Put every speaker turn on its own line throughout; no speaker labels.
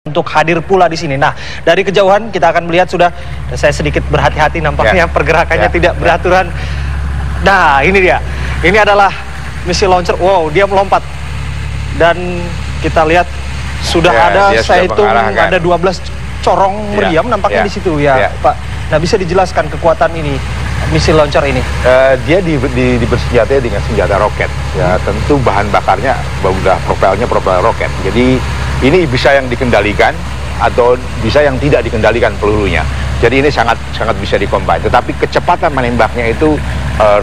untuk hadir pula di sini. Nah, dari kejauhan kita akan melihat sudah, saya sedikit berhati-hati nampaknya pergerakannya tidak beraturan. Nah, ini dia. Ini adalah missile launcher. Wow, dia melompat. Dan kita lihat sudah ada, saya hitung ada 12 corong meriam nampaknya di situ ya, Pak. Nah, bisa dijelaskan kekuatan ini, missile launcher ini?
Dia bersenjata dengan senjata roket. Ya, tentu bahan bakarnya udah propelnya propel roket. Jadi ini bisa yang dikendalikan atau bisa yang tidak dikendalikan pelurunya. Jadi ini sangat bisa dikombine. Tetapi kecepatan menembaknya itu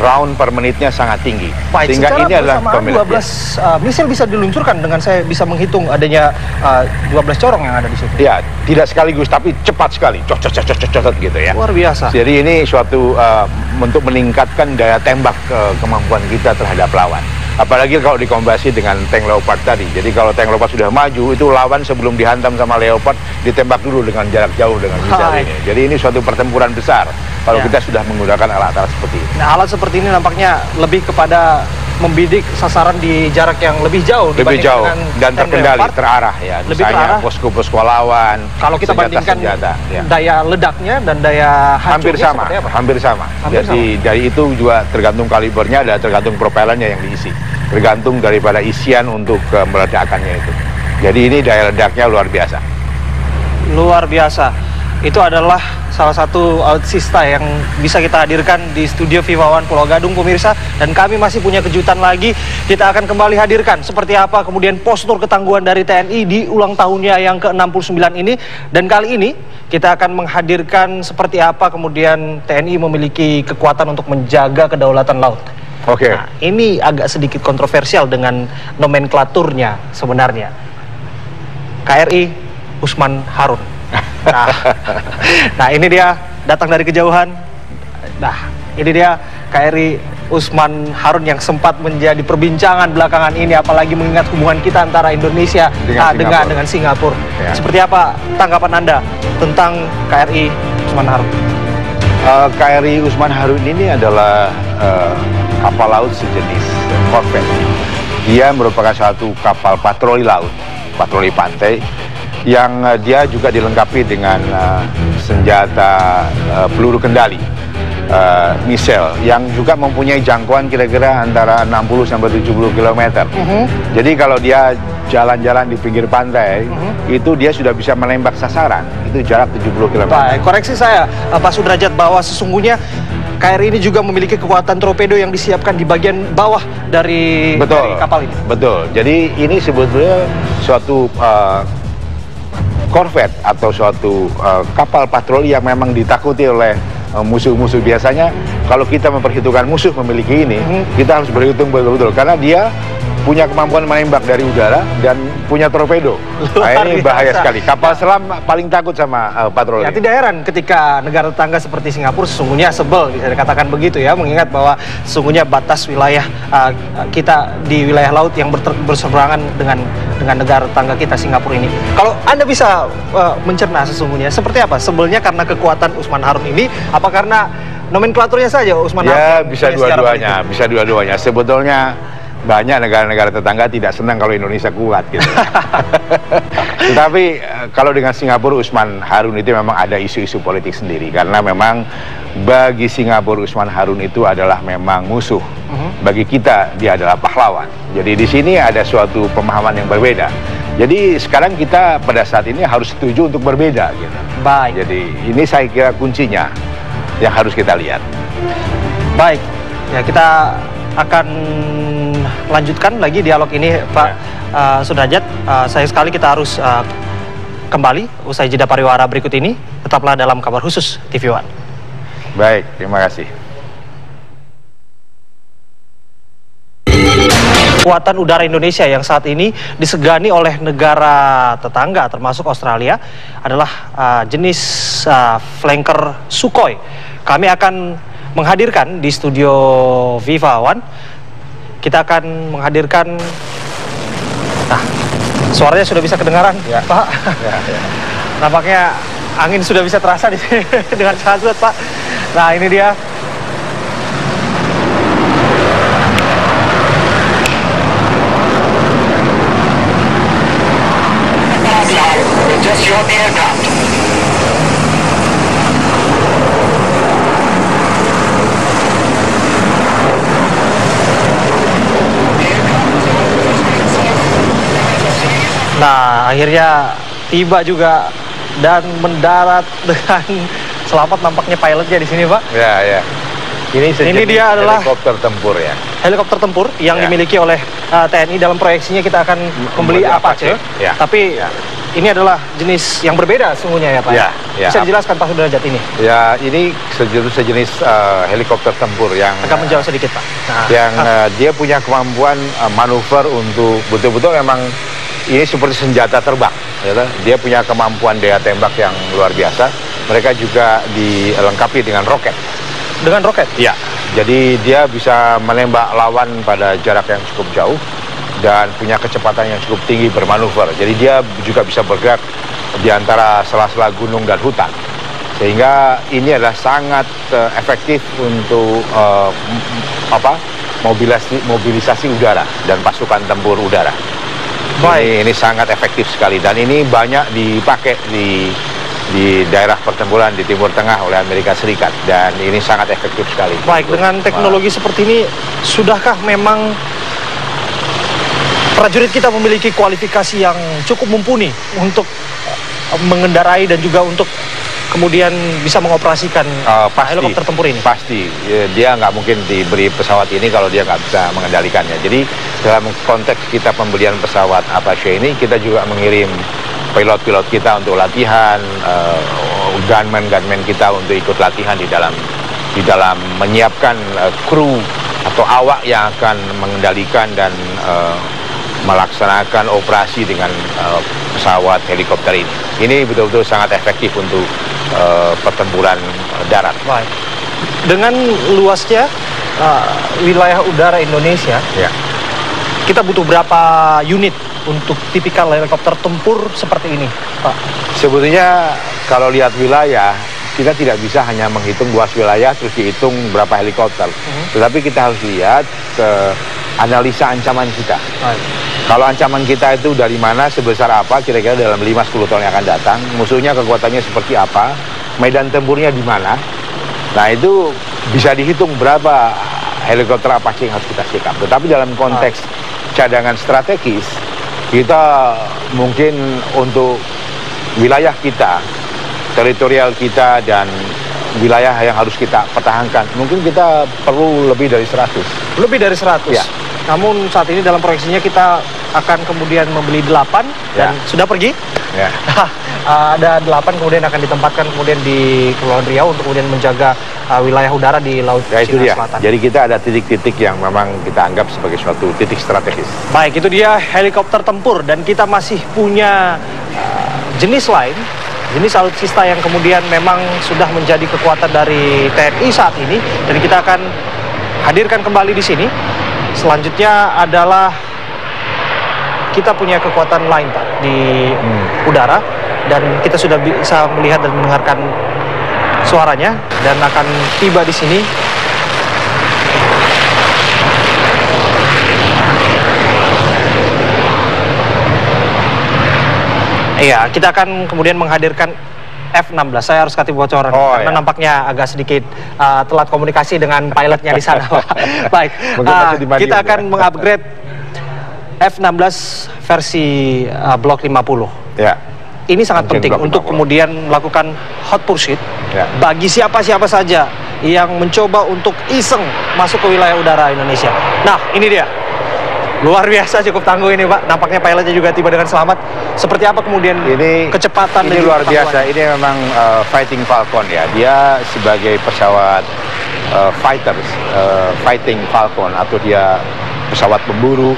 round per menitnya sangat tinggi.
Baik, sehingga ini adalah 12 misil bisa diluncurkan dengan saya bisa menghitung adanya 12 corong yang ada di situ.
Ya, tidak sekaligus tapi cepat sekali. Cocot gitu ya.
Luar biasa.
Jadi ini suatu untuk meningkatkan daya tembak kemampuan kita terhadap lawan. Apalagi kalau dikombinasi dengan tank Leopard tadi. Jadi kalau tank Leopard sudah maju, itu lawan sebelum dihantam sama Leopard ditembak dulu dengan jarak jauh dengan misal ini. Jadi ini suatu pertempuran besar kalau kita sudah menggunakan alat-alat seperti ini.
Nah, alat seperti ini nampaknya lebih kepada membidik sasaran di jarak yang lebih jauh
dan terkendali, terarah ya.
Lebih
misalnya posko-posko lawan.
Kalau kita bandingkan daya ledaknya dan daya hancurnya
hampir sama. Jadi dari itu juga tergantung kalibernya dan tergantung propelannya yang diisi. Tergantung daripada isian untuk meledakannya itu. Jadi ini daya ledaknya luar biasa.
Luar biasa. Itu adalah salah satu alutsista yang bisa kita hadirkan di studio Viva One Pulau Gadung, pemirsa. Dan kami masih punya kejutan lagi. Kita akan kembali hadirkan seperti apa kemudian postur ketangguhan dari TNI di ulang tahunnya yang ke-69 ini. Dan kali ini kita akan menghadirkan seperti apa kemudian TNI memiliki kekuatan untuk menjaga kedaulatan laut.
Oke.
Nah, ini agak sedikit kontroversial dengan nomenklaturnya sebenarnya. KRI Usman Harun. Nah, ini dia datang dari kejauhan. Nah, ini dia KRI Usman Harun yang sempat menjadi perbincangan belakangan ini, apalagi mengingat hubungan kita antara Indonesia dengan Singapura. Ya. Seperti apa tanggapan Anda tentang KRI Usman Harun?
KRI Usman Harun ini adalah kapal laut sejenis korvet. Dia merupakan satu kapal patroli laut, patroli pantai, yang dia juga dilengkapi dengan senjata peluru kendali, misel, yang juga mempunyai jangkauan kira-kira antara 60 sampai 70 km. Jadi kalau dia jalan-jalan di pinggir pantai, itu dia sudah bisa menembak sasaran, itu jarak 70 km.
Baik, koreksi saya Pak Sudrajat bahwa sesungguhnya KRI ini juga memiliki kekuatan torpedo yang disiapkan di bagian bawah dari kapal ini. Betul.
Jadi ini sebetulnya suatu korvet atau suatu kapal patroli yang memang ditakuti oleh musuh-musuh. Biasanya kalau kita memperhitungkan musuh memiliki ini, kita harus berhitung betul-betul karena dia punya kemampuan menembak dari udara dan punya torpedo. Nah, ini bahaya sekali. Kapal selam paling takut sama patroli.
Ya, tidak heran ketika negara tetangga seperti Singapura sesungguhnya sebel, bisa dikatakan begitu ya, mengingat bahwa sesungguhnya batas wilayah kita di wilayah laut yang berseberangan dengan negara tetangga kita Singapura ini. Kalau Anda bisa mencerna sesungguhnya seperti apa sebelnya karena kekuatan Usman Harun ini, apa karena nomenklaturnya saja Usman Harun?
Ya, bisa dua-duanya, bisa dua-duanya. Sebetulnya banyak negara-negara tetangga tidak senang kalau Indonesia kuat gitu. Tetapi kalau dengan Singapura, Usman Harun itu memang ada isu-isu politik sendiri karena memang bagi Singapura Usman Harun itu adalah memang musuh. Bagi kita dia adalah pahlawan. Jadi di sini ada suatu pemahaman yang berbeda. Jadi sekarang kita pada saat ini harus setuju untuk berbeda gitu.
Baik.
Jadi ini saya kira kuncinya yang harus kita lihat.
Baik. Ya, kita akan lanjutkan lagi dialog ini, Pak Sudrajat. Sayang sekali kita harus kembali usai jeda pariwara berikut ini. Tetaplah dalam kabar khusus TV One.
Baik, terima kasih.
Kekuatan udara Indonesia yang saat ini disegani oleh negara tetangga termasuk Australia adalah jenis flanker Sukhoi. Kami akan menghadirkan di studio Viva One, kita akan menghadirkan, nah suaranya sudah bisa kedengaran ya, Pak. Ya. Nampaknya angin sudah bisa terasa di sini dengan sangat kuat, Pak. Nah, ini dia.
on the aircraft.
Nah, akhirnya tiba juga dan mendarat dengan selamat nampaknya pilotnya di sini, Pak.
Ya, ya. Ini
dia adalah
helikopter tempur ya.
Helikopter tempur yang
Ya.
dimiliki oleh TNI. Dalam proyeksinya kita akan membeli Apache.
Ya.
Tapi
Ya.
ini adalah jenis yang berbeda sesungguhnya ya, Pak.
Ya, ya.
Bisa dijelaskan Pak Sudrajat ini?
Ya, ini sejenis helikopter tempur yang
Agak menjauh sedikit, Pak. Nah,
yang dia punya kemampuan manuver untuk betul-betul memang ini seperti senjata terbang. Ya, dia punya kemampuan daya tembak yang luar biasa. Mereka juga dilengkapi dengan roket.
dengan roket?
Ya, jadi dia bisa menembak lawan pada jarak yang cukup jauh dan punya kecepatan yang cukup tinggi bermanuver. Jadi dia juga bisa bergerak di antara sela-sela gunung dan hutan. Sehingga ini adalah sangat efektif untuk mobilisasi udara dan pasukan tempur udara.
Baik.
Ini sangat efektif sekali dan ini banyak dipakai di daerah pertempuran di Timur Tengah oleh Amerika Serikat dan ini sangat efektif sekali.
Baik, dengan teknologi seperti ini, sudahkah memang prajurit kita memiliki kualifikasi yang cukup mumpuni untuk mengendarai dan juga untuk kemudian bisa mengoperasikan helikopter tempur ini?
Pasti, dia nggak mungkin diberi pesawat ini kalau dia nggak bisa mengendalikannya. Jadi dalam konteks kita pembelian pesawat Apache ini, kita juga mengirim pilot-pilot kita untuk latihan, gunman kita untuk ikut latihan di dalam menyiapkan kru atau awak yang akan mengendalikan dan melaksanakan operasi dengan pesawat helikopter ini. Ini betul-betul sangat efektif untuk pertempuran darat.
Baik. Dengan luasnya wilayah udara Indonesia,
Ya.
kita butuh berapa unit untuk tipikal helikopter tempur seperti ini, Pak?
Sebetulnya kalau lihat wilayah, kita tidak bisa hanya menghitung luas wilayah terus dihitung berapa helikopter. Tetapi kita harus lihat analisa ancaman kita.
Baik.
Kalau ancaman kita itu dari mana, sebesar apa, kira-kira dalam 5-10 tahun yang akan datang, musuhnya kekuatannya seperti apa, medan tempurnya di mana. Nah itu bisa dihitung berapa helikopter Apache yang harus kita sikap. Tetapi dalam konteks cadangan strategis, kita mungkin untuk wilayah kita, teritorial kita dan wilayah yang harus kita pertahankan, mungkin kita perlu lebih dari 100.
Lebih dari 100?
Ya.
Namun saat ini dalam proyeksinya kita akan kemudian membeli 8 dan
Ya.
sudah pergi.
Ya.
Ada 8 kemudian akan ditempatkan kemudian di Kepulauan Riau untuk kemudian menjaga wilayah udara di Laut
Ya itu
Cina
dia.
Selatan.
Jadi kita ada titik-titik yang memang kita anggap sebagai suatu titik strategis.
Baik, itu dia helikopter tempur dan kita masih punya jenis lain, jenis alutsista yang kemudian memang sudah menjadi kekuatan dari TNI saat ini dan kita akan hadirkan kembali di sini. Selanjutnya adalah kita punya kekuatan lain, Pak, di udara dan kita sudah bisa melihat dan mendengarkan suaranya dan akan tiba di sini. Iya, kita akan kemudian menghadirkan F-16. Saya harus kasih bocoran karena nampaknya agak sedikit telat komunikasi dengan pilotnya di sana, Pak. Baik, kita akan mengupgrade F-16 versi Block 50.
Ya.
Ini sangat
Mungkin
penting
Block
untuk
50.
kemudian melakukan hot pursuit
Ya.
bagi siapa-siapa saja yang mencoba untuk iseng masuk ke wilayah udara Indonesia. Nah, ini dia. Luar biasa, cukup tangguh ini, Pak. Nampaknya pilotnya juga tiba dengan selamat. Seperti apa kemudian kecepatan
ini
dan
luar
ketangguhan?
biasa. Ini memang Fighting Falcon ya. Dia sebagai pesawat Fighting Falcon atau dia pesawat pemburu,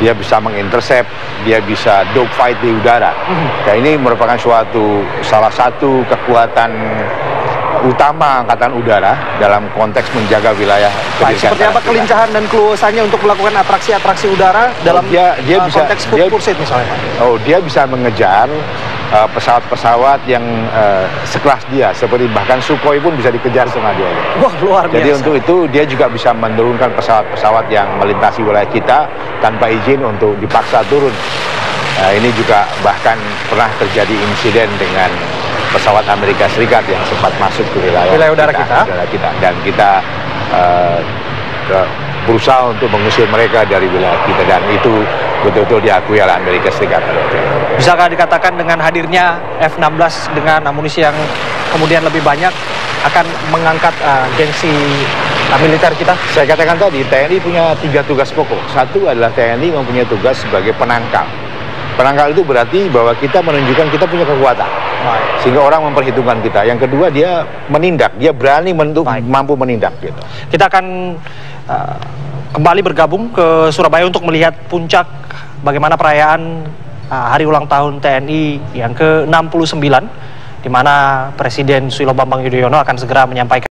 dia bisa mengintercept, dia bisa dogfight di udara. Dan ini merupakan salah satu kekuatan utama Angkatan Udara dalam konteks menjaga wilayah
Baik, seperti apa kelincahan dan keluasannya untuk melakukan atraksi-atraksi udara dalam
dia bisa,
konteks hot pursuit misalnya, Pak?
Dia bisa mengejar pesawat-pesawat yang sekelas dia, seperti bahkan Sukhoi pun bisa dikejar sama dia.
Wah, luar biasa.
Jadi untuk itu dia juga bisa menurunkan pesawat-pesawat yang melintasi wilayah kita tanpa izin untuk dipaksa turun. Ini juga bahkan pernah terjadi insiden dengan pesawat Amerika Serikat yang sempat masuk ke wilayah
udara kita.
Dan kita berusaha untuk mengusir mereka dari wilayah kita, dan itu betul-betul diakui oleh Amerika Serikat.
Bisakah dikatakan dengan hadirnya F-16 dengan amunisi yang kemudian lebih banyak akan mengangkat gengsi militer kita?
Saya katakan tadi, TNI punya 3 tugas pokok. Satu adalah TNI mempunyai tugas sebagai penangkal. Penangkal itu berarti bahwa kita menunjukkan kita punya kekuatan, sehingga orang memperhitungkan kita. Yang kedua, dia menindak, dia berani mampu menindak gitu.
Kita akan kembali bergabung ke Surabaya untuk melihat puncak bagaimana perayaan hari ulang tahun TNI yang ke-69, di mana Presiden Susilo Bambang Yudhoyono akan segera menyampaikan